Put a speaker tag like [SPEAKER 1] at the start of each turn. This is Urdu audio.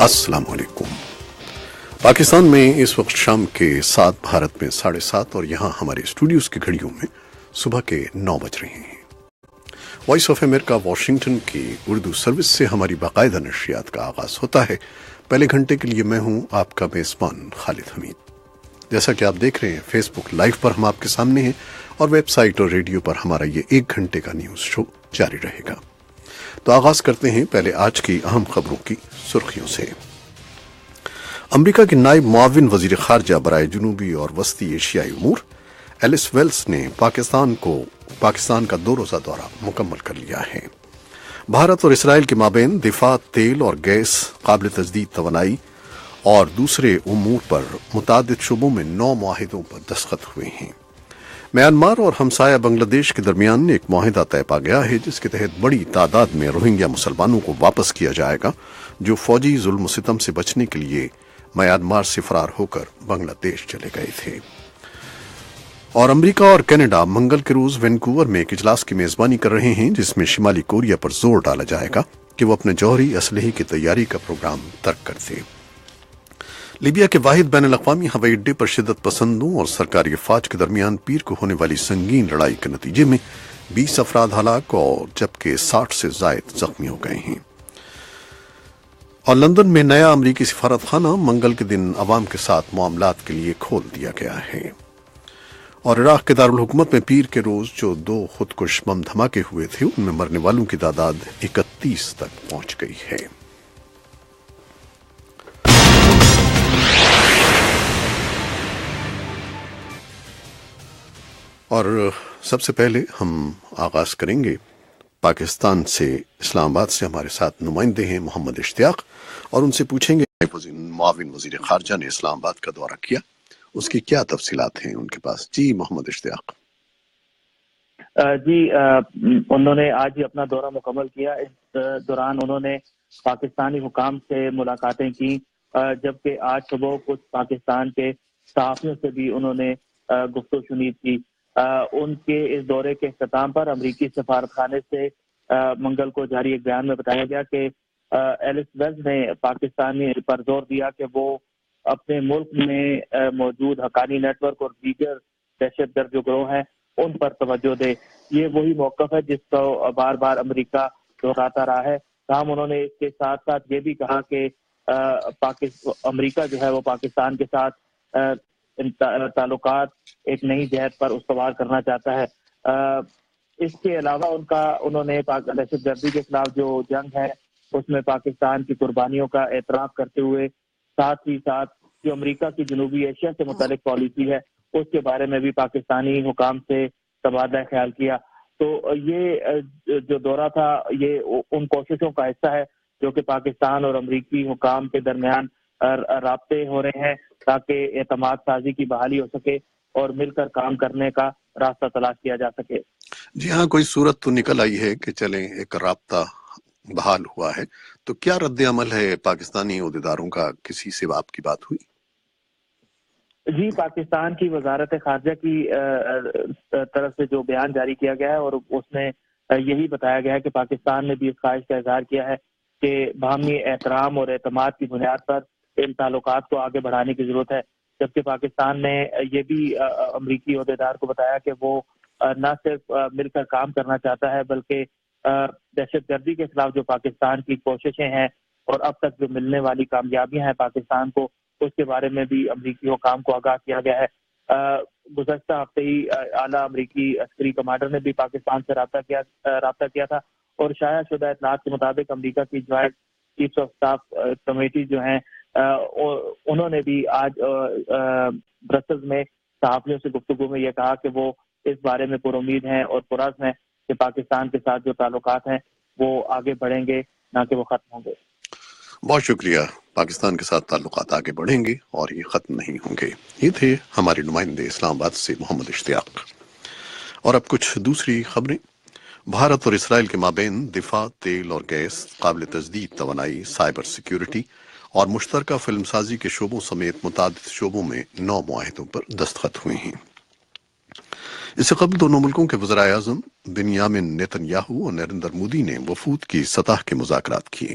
[SPEAKER 1] السلام علیکم۔ پاکستان میں اس وقت شام کے 7، بھارت میں 7:30 اور یہاں ہمارے اسٹوڈیوز کی گھڑیوں میں صبح کے 9 بج رہے ہیں۔ وائس آف امریکہ واشنگٹن کی اردو سروس سے ہماری باقاعدہ نشریات کا آغاز ہوتا ہے۔ پہلے گھنٹے کے لیے میں ہوں آپ کا میزبان خالد حمید۔ جیسا کہ آپ دیکھ رہے ہیں فیس بک لائیو پر ہم آپ کے سامنے ہیں اور ویب سائٹ اور ریڈیو پر ہمارا یہ 1 گھنٹے کا نیوز شو جاری رہے گا۔ تو آغاز کرتے ہیں پہلے آج کی اہم خبروں کی سرخیوں سے۔ امریکہ کے نائب معاون وزیر خارجہ برائے جنوبی اور وسطی ایشیائی امور ایلس ویلس نے پاکستان کا 2 روزہ دورہ مکمل کر لیا ہے۔ بھارت اور اسرائیل کے مابین دفاع، تیل اور گیس، قابل تجدید توانائی اور دوسرے امور پر متعدد شعبوں میں 9 معاہدوں پر دستخط ہوئے ہیں۔ میانمار اور ہمسایہ بنگلہ دیش کے درمیان ایک معاہدہ طے پا گیا ہے جس کے تحت بڑی تعداد میں روہنگیا مسلمانوں کو واپس کیا جائے گا جو فوجی ظلم و ستم سے بچنے کے لیے میانمار سے فرار ہو کر بنگلہ دیش چلے گئے تھے۔ اور امریکہ اور کینیڈا منگل کے روز وینکوور میں ایک اجلاس کی میزبانی کر رہے ہیں جس میں شمالی کوریا پر زور ڈالا جائے گا کہ وہ اپنے جوہری اسلحے کی تیاری کا پروگرام ترک کر دے۔ لیبیا کے واحد بین الاقوامی ہوائی اڈے پر شدت پسندوں اور سرکاری افواج کے درمیان پیر کو ہونے والی سنگین لڑائی کے نتیجے میں 20 افراد ہلاک اور جبکہ 60 سے زائد زخمی ہو گئے ہیں۔ اور لندن میں نیا امریکی سفارت خانہ منگل کے دن عوام کے ساتھ معاملات کے لیے کھول دیا گیا ہے۔ اور عراق کے دارالحکومت میں پیر کے روز جو 2 خودکش بم دھماکے ہوئے تھے ان میں مرنے والوں کی تعداد 31 تک پہنچ گئی ہے۔ اور سب سے پہلے ہم آغاز کریں گے پاکستان سے۔ اسلام آباد سے ہمارے ساتھ نمائندے ہیں محمد اشتیاق، اور ان سے پوچھیں گے معاون وزیر خارجہ نے اسلام آباد کا دورہ کیا، اس کی کیا تفصیلات ہیں ان کے پاس۔ جی محمد اشتیاق۔
[SPEAKER 2] جی انہوں نے آج ہی اپنا دورہ مکمل کیا۔ اس دوران انہوں نے پاکستانی حکام سے ملاقاتیں کی، جبکہ آج صبح کچھ پاکستان کے صحافیوں سے بھی انہوں نے گفت و شنید کی۔ ان کے اس دورے کے اختتام پر امریکی سفارت خانے سے منگل کو جاری ایک بیان میں بتایا گیا کہ ایلس ویلز نے پاکستانی پر زور دیا کہ وہ اپنے ملک میں موجود حقانی نیٹ ورک اور دیگر دہشت گرد جو گروہ ہیں ان پر توجہ دے۔ یہ وہی موقف ہے جس کو بار بار امریکہ دہراتا رہا ہے۔ تاہم انہوں نے اس کے ساتھ ساتھ یہ بھی کہا کہ امریکہ جو ہے وہ پاکستان کے ساتھ تعلقات ایک نئی جہت پر استوار کرنا چاہتا ہے۔ اس کے علاوہ انہوں نے دہشت گردی کے خلاف جو جنگ ہے اس میں پاکستان کی قربانیوں کا اعتراف کرتے ہوئے ساتھ ہی ساتھ جو امریکہ کی جنوبی ایشیا سے متعلق پالیسی ہے اس کے بارے میں بھی پاکستانی حکام سے تبادلہ خیال کیا۔ تو یہ جو دورہ تھا یہ ان کوششوں کا حصہ ہے جو کہ پاکستان اور امریکی حکام کے درمیان رابطے ہو رہے ہیں تاکہ اعتماد سازی کی بحالی ہو سکے اور مل کر کام کرنے کا راستہ تلاش کیا جا سکے۔
[SPEAKER 1] جی ہاں، کوئی صورت تو نکل آئی ہے کہ چلیں ایک رابطہ بحال ہوا ہے، تو کیا رد عمل ہے پاکستانی عہدیداروں کا؟ کسی سے آپ کی بات ہوئی؟
[SPEAKER 2] جی پاکستان کی وزارت خارجہ کی طرف سے جو بیان جاری کیا گیا ہے اور اس میں یہی بتایا گیا ہے کہ پاکستان نے بھی اس خواہش کا اظہار کیا ہے کہ باہمی احترام اور اعتماد کی بنیاد پر ان تعلقات کو آگے بڑھانے کی ضرورت ہے، جبکہ پاکستان نے یہ بھی امریکی عہدیدار کو بتایا کہ وہ نہ صرف مل کر کام کرنا چاہتا ہے بلکہ دہشت گردی کے خلاف جو پاکستان کی کوششیں ہیں اور اب تک جو ملنے والی کامیابیاں ہیں پاکستان کو اس کے بارے میں بھی امریکی حکام کو آگاہ کیا گیا ہے۔ گزشتہ ہفتے ہی اعلیٰ امریکی عسکری کمانڈر نے بھی پاکستان سے رابطہ کیا تھا اور شائع شدہ اطلاعات کے مطابق امریکہ کی joint chiefs of staff committee جو ہیں انہوں نے بھی آج برسلز میں صحافیوں سے گفتگو میں یہ کہا کہ وہ اس بارے میں پر امید ہیں اور پرعزم ہیں کہ پاکستان کے ساتھ جو تعلقات ہیں وہ آگے بڑھیں گے نہ کہ وہ ختم ہوں گے۔
[SPEAKER 1] بہت شکریہ۔ پاکستان کے ساتھ تعلقات آگے بڑھیں گے اور یہ ختم نہیں ہوں گے۔ یہ تھے ہمارے نمائندے اسلام آباد سے محمد اشتیاق۔ اور اب کچھ دوسری خبریں۔ بھارت اور اسرائیل کے مابین دفاع، تیل اور گیس، قابل تجدید توانائی، سائبر سیکیورٹی اور مشترکہ فلم سازی کے شعبوں سمیت متعدد شعبوں میں 9 معاہدوں پر دستخط ہوئے ہیں۔ اس سے قبل دونوں ملکوں کے وزرائے اعظم بنیامن نیتن یاہو اور نریندر مودی نے وفود کی سطح کے مذاکرات کیے۔